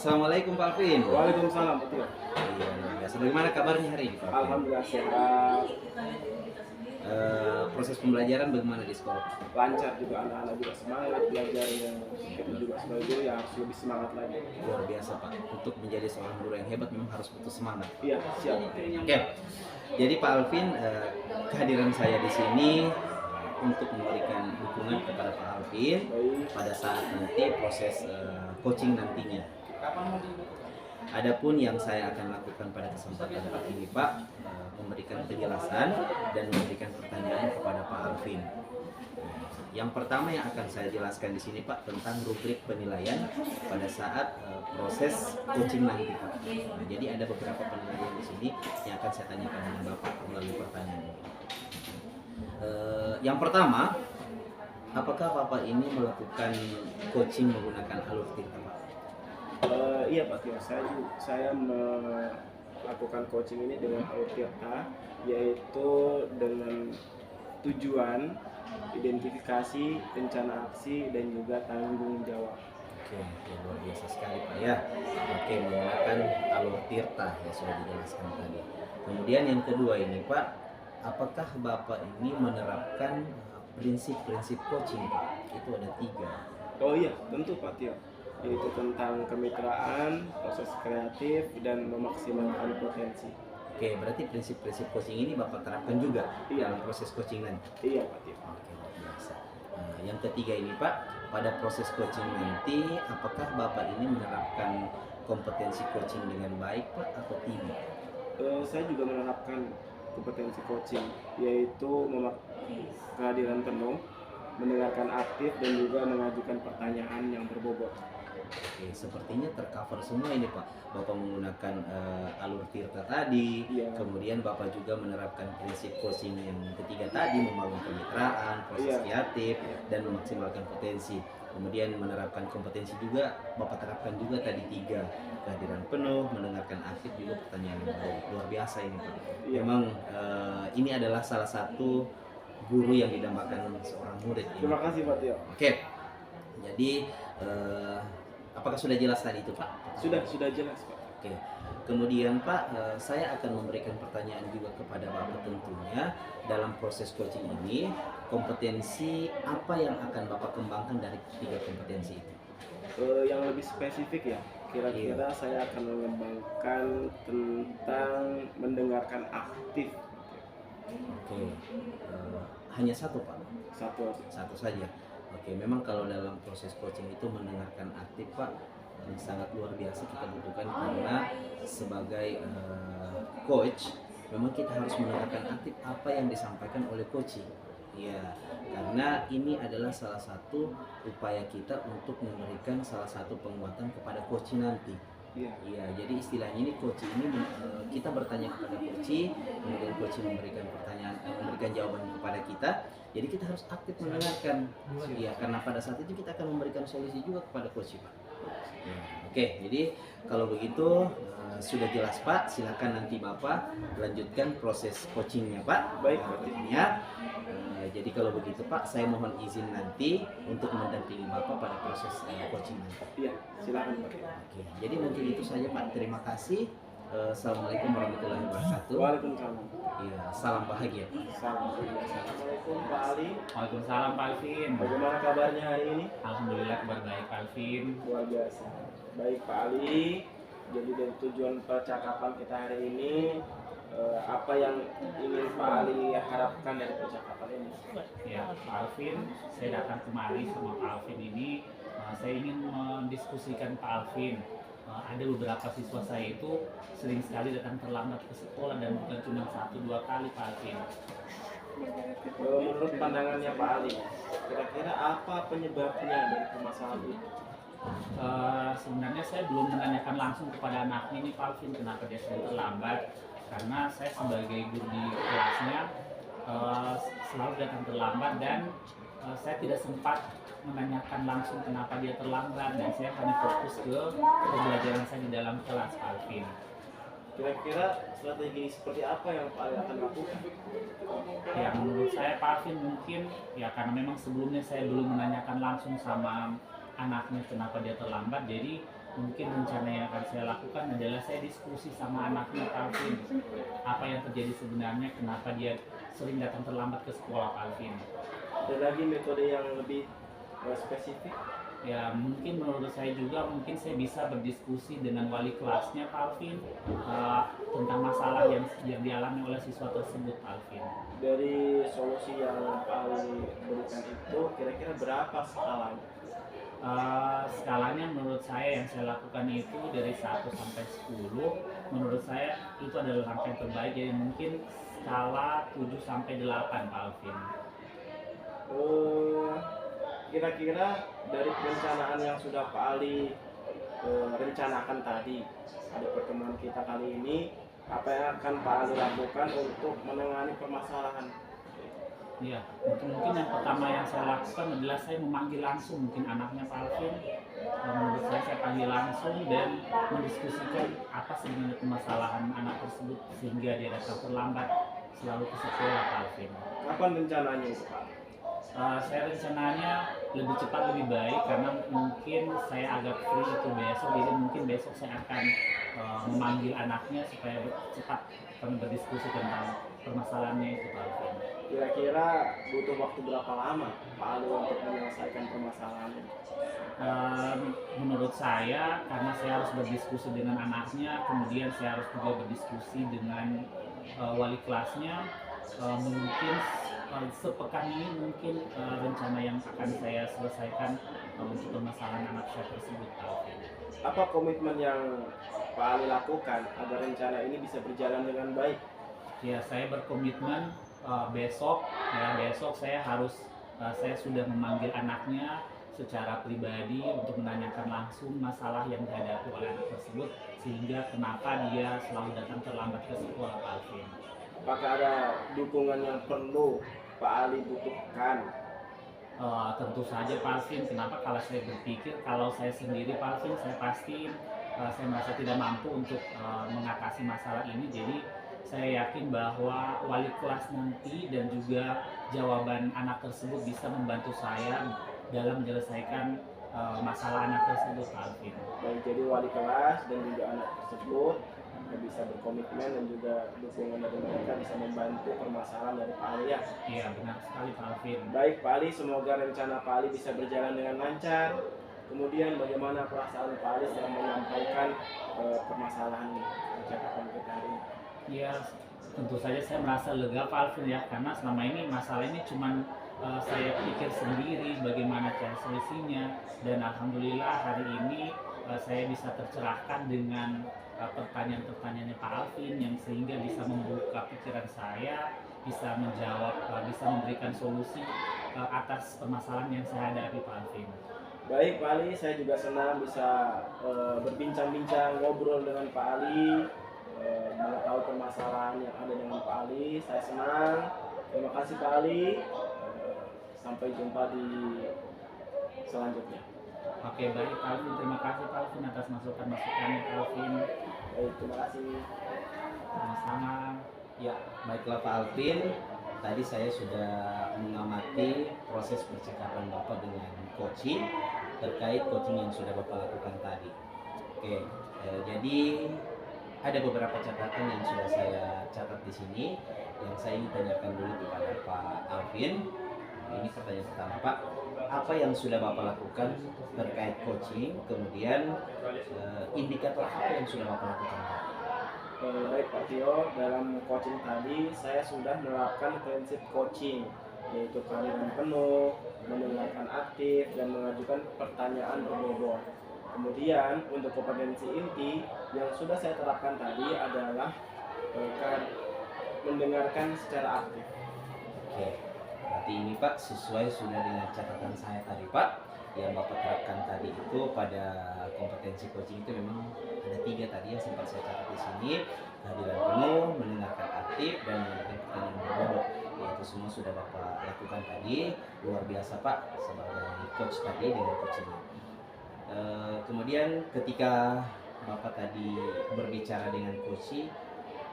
Assalamualaikum Pak Alvin. Waalaikumsalam, betul. Iya, luar biasa. Bagaimana kabarnya hari ini Pak Alvin? Alhamdulillah sehat, Proses pembelajaran bagaimana di sekolah? lancar juga, anak-anak juga semangat belajarnya. Kita juga sebagai guru yang harus lebih semangat lagi. Luar biasa Pak. Untuk menjadi seorang guru yang hebat memang harus butuh semangat. Iya, siap. Oke. Jadi Pak Alvin, kehadiran saya di sini untuk memberikan dukungan kepada Pak Alvin Baik, pada saat nanti proses coaching nantinya. Adapun yang saya akan lakukan pada kesempatan kali ini Pak, memberikan penjelasan dan memberikan pertanyaan kepada Pak Alvin. Yang pertama yang akan saya jelaskan di sini Pak tentang rubrik penilaian pada saat proses coaching nanti Pak. Nah, jadi ada beberapa penilaian di sini yang akan saya tanyakan dengan Bapak melalui pertanyaan ini. Yang pertama, apakah Bapak ini melakukan coaching menggunakan alur tirta Pak? Iya Pak Tio, saya melakukan coaching ini dengan alur tirta, yaitu dengan tujuan identifikasi, rencana aksi, dan juga tanggung jawab. Oke, luar biasa sekali Pak ya. Oke, menggunakan alur tirta ya sudah dijelaskan tadi. Kemudian yang kedua ini Pak, apakah Bapak ini menerapkan prinsip-prinsip coaching Pak? Itu ada 3. Oh iya, tentu Pak Tio, yaitu tentang kemitraan, proses kreatif, dan memaksimalkan potensi. Oke, berarti prinsip-prinsip coaching ini Bapak terapkan juga Iya. dalam proses coaching nanti. Iya Pak Tio. Oke, luar biasa. Nah, yang ketiga ini Pak, pada proses coaching nanti apakah Bapak ini menerapkan kompetensi coaching dengan baik Pak atau tidak? Saya juga menerapkan kompetensi coaching, yaitu kehadiran penuh, mendengarkan aktif, dan juga mengajukan pertanyaan yang berbobot. Oke, sepertinya tercover semua ini Pak. Bapak menggunakan alur tirta tadi, Iya. kemudian Bapak juga menerapkan prinsip coaching yang ketiga tadi, membangun kemitraan, proses Iya. kreatif, dan memaksimalkan potensi. Kemudian menerapkan kompetensi juga, Bapak terapkan juga tadi 3, kehadiran penuh, mendengarkan aktif, juga pertanyaan yang berbobot. Luar biasa ini Pak. Iya. Memang ini adalah salah satu guru yang didambakan seorang murid ini. Terima kasih Pak Tio. Oke, jadi apakah sudah jelas tadi itu Pak? Sudah jelas Pak. Oke, kemudian Pak, saya akan memberikan pertanyaan juga kepada Bapak tentunya dalam proses coaching ini, kompetensi apa yang akan Bapak kembangkan dari 3 kompetensi itu? Yang lebih spesifik ya, kira-kira saya akan mengembangkan tentang mendengarkan aktif. Oke, hanya satu Pak? Satu. Saja. Oke, memang kalau dalam proses coaching itu mendengarkan aktif Pak sangat luar biasa kita butuhkan karena sebagai coach memang kita harus mendengarkan aktif apa yang disampaikan oleh coaching. Iya, karena ini adalah salah satu upaya kita untuk memberikan salah satu penguatan kepada coaching nanti. Iya. Iya, jadi istilahnya ini coaching ini kita bertanya kepada coaching, kemudian coaching memberikan pertanyaan, memberikan jawaban kepada kita. Jadi kita harus aktif mendengarkan. Iya, karena pada saat itu kita akan memberikan solusi juga kepada coaching Pak. Ya, oke, jadi kalau begitu sudah jelas Pak, silakan nanti Bapak lanjutkan proses coachingnya Pak. Baik, Pak. Ya. Jadi kalau begitu Pak, saya mohon izin nanti untuk mendampingi Bapak pada proses coaching nanti. Iya, silakan Pak. Oke, jadi mungkin itu saja Pak. Terima kasih. Assalamualaikum warahmatullahi wabarakatuh. Waalaikumsalam. Iya, salam bahagia Pak. Salam. Assalamualaikum Pak Ali. Waalaikumsalam Pak Alvin. Bagaimana kabarnya hari ini? Alhamdulillah kabar baik Pak Alvin. Luar biasa. Baik Pak Ali. Jadi dari tujuan percakapan kita hari ini, apa yang ingin Pak Ali harapkan dari percakapan ini? Ya Pak Alvin, saya datang kemari sama Pak Alvin ini. Saya ingin mendiskusikan Pak Alvin. Ada beberapa siswa saya itu sering sekali datang terlambat ke sekolah dan bukan cuma 1-2 kali Pak Alvin. Menurut pandangannya Pak Ali, kira-kira apa penyebabnya dari permasalahan itu? Sebenarnya saya belum menanyakan langsung kepada anaknya ini Pak Alvin kenapa dia sering terlambat, karena saya sebagai guru di kelasnya selalu datang terlambat dan saya tidak sempat menanyakan langsung kenapa dia terlambat dan saya hanya fokus ke pembelajaran saya di dalam kelas Pak Alvin. Kira-kira strategi seperti apa yang Pak Ali akan lakukan? Ya menurut saya Pak Alvin mungkin ya karena memang sebelumnya saya belum menanyakan langsung sama anaknya kenapa dia terlambat, jadi mungkin rencana yang akan saya lakukan adalah saya diskusi sama anaknya Pak Alvin. Apa yang terjadi sebenarnya, kenapa dia sering datang terlambat ke sekolah Pak Alvin. Ada lagi metode yang lebih spesifik? Ya mungkin menurut saya juga mungkin saya bisa berdiskusi dengan wali kelasnya Pak Alvin tentang masalah yang dialami oleh siswa tersebut Pak Alvin. Dari solusi yang Pak Ali berikan itu kira-kira berapa skalanya? Skalanya menurut saya yang saya lakukan itu dari 1 sampai 10. Menurut saya itu adalah langkah yang terbaik, jadi mungkin skala 7 sampai 8 Pak Alvin. Kira-kira dari perencanaan yang sudah Pak Ali rencanakan tadi pada pertemuan kita kali ini, apa yang akan Pak Ali lakukan untuk menangani permasalahan? Iya, mungkin yang pertama yang saya lakukan adalah saya memanggil langsung mungkin anaknya Pak Alvin. Menurut saya panggil langsung dan mendiskusikan apa sebenarnya permasalahan anak tersebut sehingga dia datang terlambat selalu ke sekolah Pak Alvin. Kapan rencananya itu Pak? Saya rencananya lebih cepat lebih baik karena mungkin saya agak free itu besok, jadi mungkin besok saya akan memanggil anaknya supaya cepat kami berdiskusi tentang permasalahannya itu Pak Alvin. Kira-kira butuh waktu berapa lama Pak Ali untuk menyelesaikan permasalahan ini? Menurut saya karena saya harus berdiskusi dengan anaknya, kemudian saya harus juga berdiskusi dengan wali kelasnya, mungkin sepekan ini mungkin rencana yang akan saya selesaikan untuk permasalahan anak saya tersebut Pak Alvin. Apa komitmen yang Pak Ali lakukan agar rencana ini bisa berjalan dengan baik? Ya, saya berkomitmen besok saya sudah memanggil anaknya secara pribadi untuk menanyakan langsung masalah yang dihadapi oleh anak tersebut sehingga kenapa dia selalu datang terlambat ke sekolah Pak Alvin. Apakah ada dukungan yang perlu Pak Ali butuhkan? Tentu saja Pak Alvin, kenapa kalau saya berpikir kalau saya sendiri Pak Alvin, saya pasti saya merasa tidak mampu untuk mengatasi masalah ini, jadi saya yakin bahwa wali kelas nanti dan juga jawaban anak tersebut bisa membantu saya dalam menyelesaikan masalah anak tersebut Pak Alvin. Baik, jadi wali kelas dan juga anak tersebut bisa berkomitmen dan juga dukungan dari mereka bisa membantu permasalahan dari Pak Ali ya. Iya benar sekali Pak Alvin. Baik Pak Ali, semoga rencana Pak Ali bisa berjalan dengan lancar. Kemudian bagaimana perasaan Pak Ali setelah menyampaikan permasalahan ini, percakapan kita hari ini? Ya tentu saja saya merasa lega Pak Alvin ya, karena selama ini masalah ini cuman saya pikir sendiri bagaimana cara solusinya, dan alhamdulillah hari ini saya bisa tercerahkan dengan pertanyaan-pertanyaannya Pak Alvin yang sehingga bisa membuka pikiran saya, bisa menjawab, bisa memberikan solusi atas permasalahan yang saya hadapi Pak Alvin. Baik Pak Ali, saya juga senang bisa berbincang-bincang, ngobrol dengan Pak Ali, mengetahui permasalahan yang ada dengan Pak Ali. Saya senang. Terima kasih Pak Ali. Sampai jumpa di selanjutnya. Oke baik Pak Alvin, terima kasih Pak Alvin atas masukan-masukannya Pak Alvin. Baik, terima kasih. Sama-sama. Ya, baiklah Pak Alvin. Tadi saya sudah mengamati proses percakapan Bapak dengan coaching terkait coaching yang sudah Bapak lakukan tadi. Oke, jadi ada beberapa catatan yang sudah saya catat di sini yang saya ingin tanyakan dulu kepada Pak Alvin. Ini pertanyaan pertama Pak, apa yang sudah Bapak lakukan terkait coaching, kemudian indikator apa yang sudah Bapak lakukan Pak? Baik Pak Tio, dalam coaching tadi saya sudah menerapkan prinsip coaching, yaitu kehadiran penuh, mendengarkan aktif, dan mengajukan pertanyaan berbobot. Kemudian untuk kompetensi inti yang sudah saya terapkan tadi adalah mendengarkan secara aktif. Oke, berarti ini Pak sesuai sudah dengan catatan saya tadi Pak. Yang Bapak terapkan tadi itu pada kompetensi coaching itu memang ada 3 tadi yang sempat saya catat di sini: kehadiran penuh, mendengarkan aktif, dan mengajukan pertanyaan berbobot. Itu semua sudah Bapak lakukan tadi. Luar biasa Pak sebagai coach tadi dengan coachingnya. Kemudian ketika Bapak tadi berbicara dengan coach,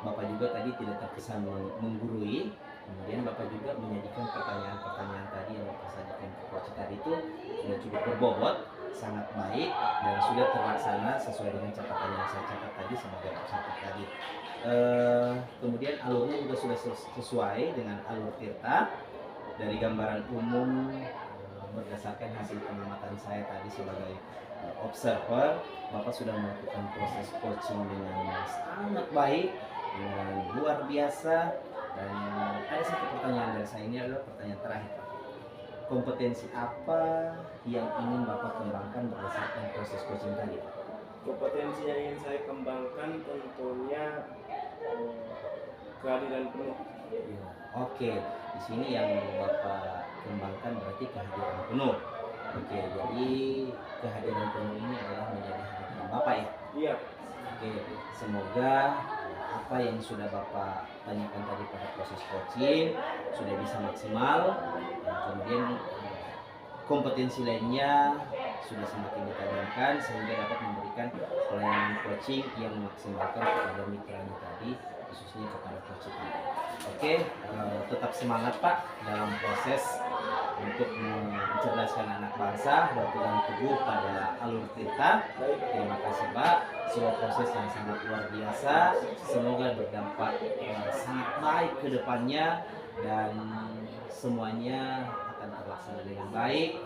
Bapak juga tadi tidak terkesan menggurui. Kemudian Bapak juga menyajikan pertanyaan-pertanyaan tadi yang Bapak sajikan ke coach tadi itu sudah cukup berbobot sangat baik dan sudah terlaksana sesuai dengan catatan yang saya catat tadi sebagai peserta tadi. Kemudian alurnya juga sudah sesuai dengan alur Tirta. Dari gambaran umum berdasarkan hasil pengamatan saya tadi sebagai observer, Bapak sudah melakukan proses coaching dengan sangat baik, dengan luar biasa. Dan ada satu pertanyaan dari saya, ini adalah pertanyaan terakhir, Pak. Kompetensi apa yang ingin Bapak kembangkan berdasarkan proses coaching tadi, Pak? Kompetensi yang ingin saya kembangkan tentunya kehadiran penuh. Ya, oke, di sini yang Bapak kembangkan berarti kehadiran penuh. Oke, jadi kehadiran penuh ini adalah menjadi harapan Bapak ya. Iya. Oke, semoga apa yang sudah Bapak tanyakan tadi pada proses coaching sudah bisa maksimal. Dan kemudian kompetensi lainnya sudah semakin ditajamkan sehingga dapat memberikan pelayanan coaching yang memaksimalkan kepada mitranya tadi, khususnya kepada coach tadi. Oke, tetap semangat Pak dalam proses untuk mencerdaskan anak bangsa, berpegang teguh pada alur Tirta. Terima kasih Pak, sebuah proses yang sangat luar biasa, semoga berdampak sangat baik ke depannya dan semuanya akan terlaksana dengan baik.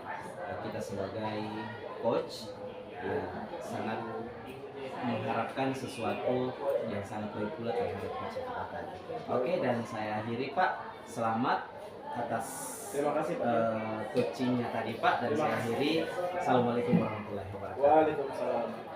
Kita sebagai coach ya sangat mengharapkan sesuatu yang sangat baik pula terhadap coach kita tadi. Oke, dan saya akhiri Pak, selamat atas Terima kasih Pak. coachingnya tadi Pak, dan saya akhiri. Assalamualaikum warahmatullahi wabarakatuh. Waalaikumsalam.